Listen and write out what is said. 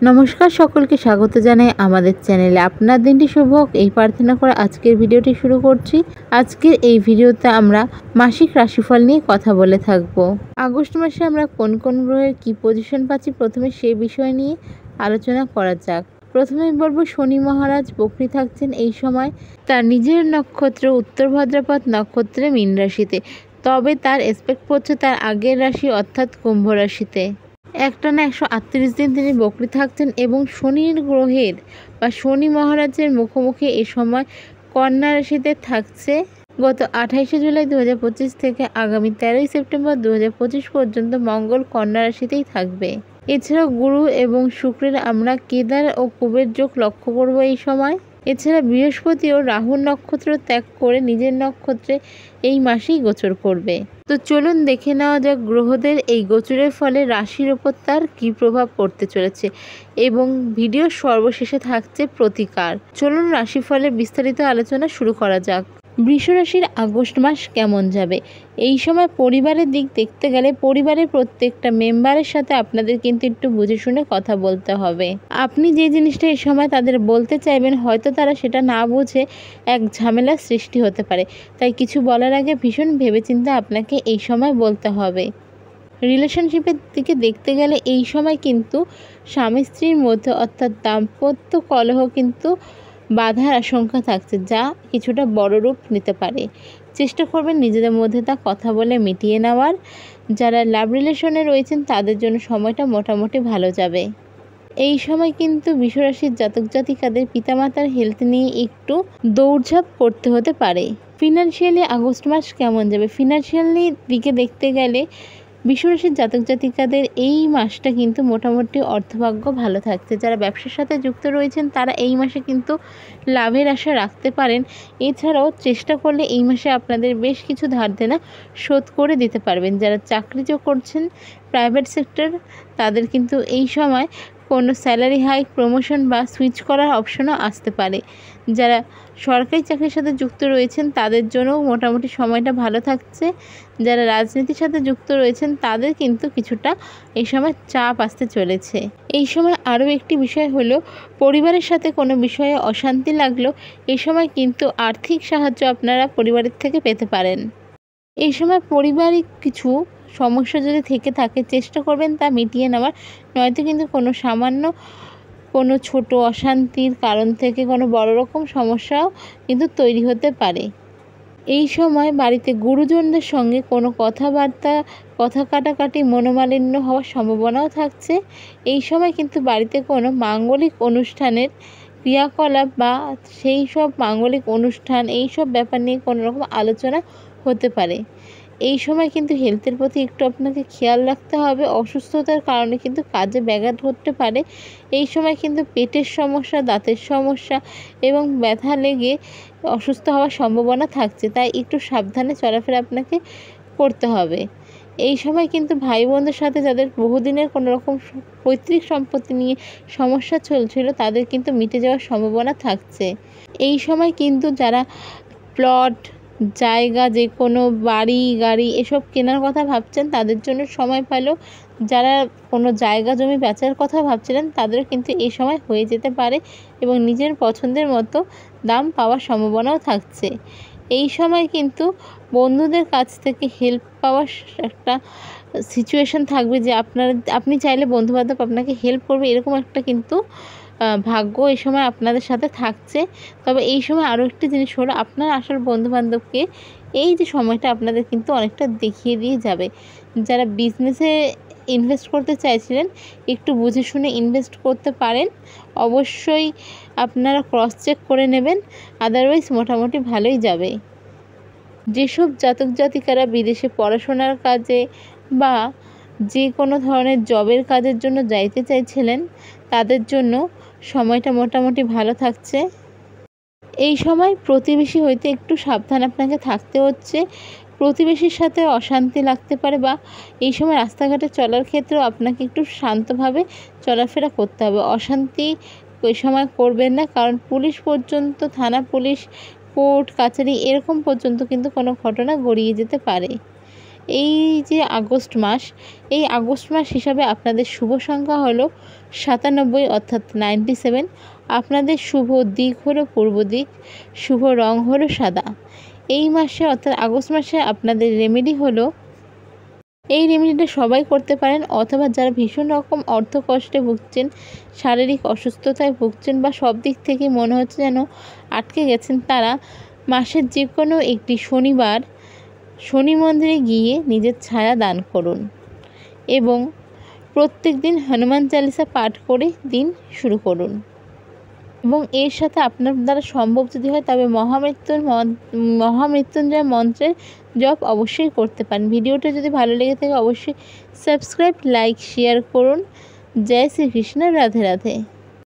নমস্কার, সকলকে স্বাগত জানাই আমাদের চ্যানেলে। আপনার দিনটি শুভ হোক এই প্রার্থনা করে আজকের ভিডিওটি শুরু করছি। আজকের এই ভিডিওতে আমরা মাসিক রাশিফল নিয়ে কথা বলে থাকব। আগস্ট মাসে আমরা কোন কোন গ্রহের কি পজিশন পাচ্ছি প্রথমে সেই বিষয় নিয়ে আলোচনা করা যাক। প্রথমে বলবো, শনি মহারাজ বকরি থাকছেন এই সময় তার নিজের নক্ষত্র উত্তর ভাদ্রপদ নক্ষত্রে মীন রাশিতে, তবে তার এসপেক্ট পড়ছে তার আগের রাশি অর্থাৎ কুম্ভ রাশিতে। একটানা 138 দিন তিনি বকরি থাকছেন এবং শনির গ্রহের বা শনি মহারাজের মুখোমুখি এ সময় কন্যা রাশিতে থাকছে গত 28শে জুলাই 2025 থেকে আগামী 13ই সেপ্টেম্বর 2025 পর্যন্ত মঙ্গল কন্যা রাশিতেই থাকবে। এছাড়াও গুরু এবং শুক্রের আমরা কেদার ও কুবের যোগ লক্ষ্য করব এই সময়। এছাড়া বৃহস্পতি ও রাহুর নক্ষত্র ত্যাগ করে নিজের নক্ষত্রে এই মাসেই গোচর করবে। তো চলুন দেখে নেওয়া যাক গ্রহদের এই গোচরের ফলে রাশির ওপর তার কী প্রভাব পড়তে চলেছে এবং ভিডিওর সর্বশেষে থাকছে প্রতিকার। চলুন রাশিফলের বিস্তারিত আলোচনা শুরু করা যাক। বৃষ রাশির আগস্ট মাস কেমন যাবে? এই সময় পরিবারের দিক দেখতে গেলে পরিবারের প্রত্যেকটা মেম্বারের সাথে আপনাদের কিন্তু একটু বুঝে শুনে কথা বলতে হবে। আপনি যে জিনিসটা এই সময় তাদের বলতে চাইবেন হয়তো তারা সেটা না বুঝে এক ঝামেলার সৃষ্টি হতে পারে, তাই কিছু বলার আগে ভীষণ ভেবেচিন্তে আপনাকে এই সময় বলতে হবে। রিলেশনশিপের দিকে দেখতে গেলে এই সময় কিন্তু স্বামী স্ত্রীর মধ্যে অর্থাৎ দাম্পত্য কলহ কিন্তু বাধার আশঙ্কা থাকছে, যা কিছুটা বড় রূপ নিতে পারে। চেষ্টা করবেন নিজেদের মধ্যে তা কথা বলে মিটিয়ে নেওয়ার। যারা লাভ রিলেশনে রয়েছেন তাদের জন্য সময়টা মোটামুটি ভালো যাবে। এই সময় কিন্তু বৃষরাশির জাতক জাতিকাদের পিতামাতার হেলথ নিয়ে একটু দৌড়ঝাঁপ করতে হতে পারে। ফিনান্সিয়ালি আগস্ট মাস কেমন যাবে? ফিনান্সিয়ালি দিকে দেখতে গেলে বৃষরাশির জাতক জাতিকাদের এই মাসটা কিন্তু মোটামুটি অর্থভাগ্য ভালো থাকছে। যারা ব্যবসার সাথে যুক্ত রয়েছেন তারা এই মাসে কিন্তু লাভের আশা রাখতে পারেন। এছাড়াও চেষ্টা করলে এই মাসে আপনাদের বেশ কিছু ধার দেনা শোধ করে দিতে পারবেন। যারা চাকরি করছেন প্রাইভেট সেক্টর তাদের কিন্তু এই সময় কোনো স্যালারি হাইক, প্রমোশন বা সুইচ করার অপশনও আসতে পারে। যারা সরকারি চাকরির সাথে যুক্ত রয়েছেন তাদের জন্যও মোটামুটি সময়টা ভালো থাকছে। যারা রাজনীতির সাথে যুক্ত রয়েছেন তাদের কিন্তু কিছুটা এই সময় চাপ আসতে চলেছে। এই সময় আরও একটি বিষয় হলো, পরিবারের সাথে কোনো বিষয়ে অশান্তি লাগলেও এই সময় কিন্তু আর্থিক সাহায্য আপনারা পরিবারের থেকে পেতে পারেন। এই সময় পারিবারিক কিছু সমস্যা যদি থেকে থাকে চেষ্টা করবেন তা মিটিয়ে নেওয়ার, নয়তো কিন্তু কোনো সামান্য কোনো ছোট অশান্তির কারণ থেকে কোনো বড় রকম সমস্যাও কিন্তু তৈরি হতে পারে। এই সময় বাড়িতে গুরুজনদের সঙ্গে কোনো কথাবার্তা, কথা কাটাকাটি, মনোমালিন্য হওয়ার সম্ভাবনাও থাকছে। এই সময় কিন্তু বাড়িতে কোনো মাঙ্গলিক অনুষ্ঠানের ক্রিয়াকলাপ বা সেই সব মাঙ্গলিক অনুষ্ঠান এই সব ব্যাপার নিয়ে কোনো রকম আলোচনা হতে পারে। এই সময় কিন্তু হেলথের প্রতি একটু আপনাকে খেয়াল রাখতে হবে। অসুস্থতার কারণে কিন্তু কাজে ব্যাঘাত ঘটতে পারে। এই সময় কিন্তু পেটের সমস্যা, দাঁতের সমস্যা এবং ব্যথা লেগে অসুস্থ হওয়ার সম্ভাবনা থাকছে, তাই একটু সাবধানে চলাফেরা আপনাকে করতে হবে। এই সময় কিন্তু ভাই বোনদের সাথে যাদের বহুদিনের কোনো রকম পৈতৃক সম্পত্তি নিয়ে সমস্যা চলছিল তাদের কিন্তু মিটে যাওয়ার সম্ভাবনা থাকছে। এই সময় কিন্তু যারা প্লট, জায়গা, যে কোনো বাড়ি গাড়ি এসব কেনার কথা ভাবছেন তাদের জন্য সময় ভালো। যারা কোনো জায়গা জমি বেচার কথা ভাবছিলেন তাদেরও কিন্তু এই সময় হয়ে যেতে পারে এবং নিজের পছন্দের মতো দাম পাওয়ার সম্ভাবনাও থাকছে। এই সময় কিন্তু বন্ধুদের কাছ থেকে হেল্প পাওয়ার একটা সিচুয়েশন থাকবে, যে আপনি চাইলে বন্ধুবান্ধব আপনাকে হেল্প করবে, এরকম একটা কিন্তু ভাগ্য এই সময় আপনাদের সাথে থাকছে। তবে এই সময় আরও একটি জিনিস হলো, আপনার আসল বন্ধুবান্ধবকে এই যে সময়টা আপনাদের কিন্তু অনেকটা দেখিয়ে দিয়ে যাবে। যারা বিজনেসে ইনভেস্ট করতে চাইছিলেন একটু বুঝে শুনে ইনভেস্ট করতে পারেন। অবশ্যই আপনারা ক্রস চেক করে নেবেন, আদারওয়াইজ মোটামুটি ভালোই যাবে। যেসব জাতক জাতিকারা বিদেশে পড়াশোনার কাজে বা যে কোনো ধরনের জবের কাজের জন্য যাইতে চাইছিলেন তাদের জন্য সময়টা মোটামুটি ভালো থাকছে। এই সময় প্রতিবেশী হইতে একটু সাবধান আপনাকে থাকতে হচ্ছে। প্রতিবেশীর সাথে অশান্তি লাগতে পারে বা এই সময় রাস্তাঘাটে চলার ক্ষেত্রেও আপনাকে একটু শান্তভাবে চলাফেরা করতে হবে। অশান্তি ওই সময় করবেন না, কারণ পুলিশ পর্যন্ত, থানা পুলিশ, কোর্ট কাছারি এরকম পর্যন্ত কিন্তু কোনো ঘটনা গড়িয়ে যেতে পারে। এই যে আগস্ট মাস, এই আগস্ট মাস হিসাবে আপনাদের শুভ সংখ্যা হলো 97 অর্থাৎ 97। আপনাদের শুভ দিক হলো পূর্ব দিক, শুভ রং হলো সাদা। এই মাসে অর্থাৎ আগস্ট মাসে আপনাদের রেমেডি হলো, এই রেমেডিটা সবাই করতে পারেন, অথবা যারা ভীষণ রকম অর্থকষ্টে ভুগছেন, শারীরিক অসুস্থতায় ভুগছেন বা সব দিক থেকে মনে হচ্ছে যেন আটকে গেছেন, তারা মাসের যে কোনো একটি শনিবার শনি মন্দিরে গিয়ে নিজের ছায়া দান করুন এবং প্রত্যেক দিন হনুমান চালিসা পাঠ করে দিন শুরু করুন। এবং এর সাথে আপনার দ্বারা সম্ভব যদি হয় তবে মহামৃত্যুঞ্জয় মন্ত্রের জপ অবশ্যই করতে পারেন। ভিডিওটা যদি ভালো লেগে থাকে অবশ্যই সাবস্ক্রাইব, লাইক, শেয়ার করুন। জয় শ্রীকৃষ্ণ, রাধে রাধে।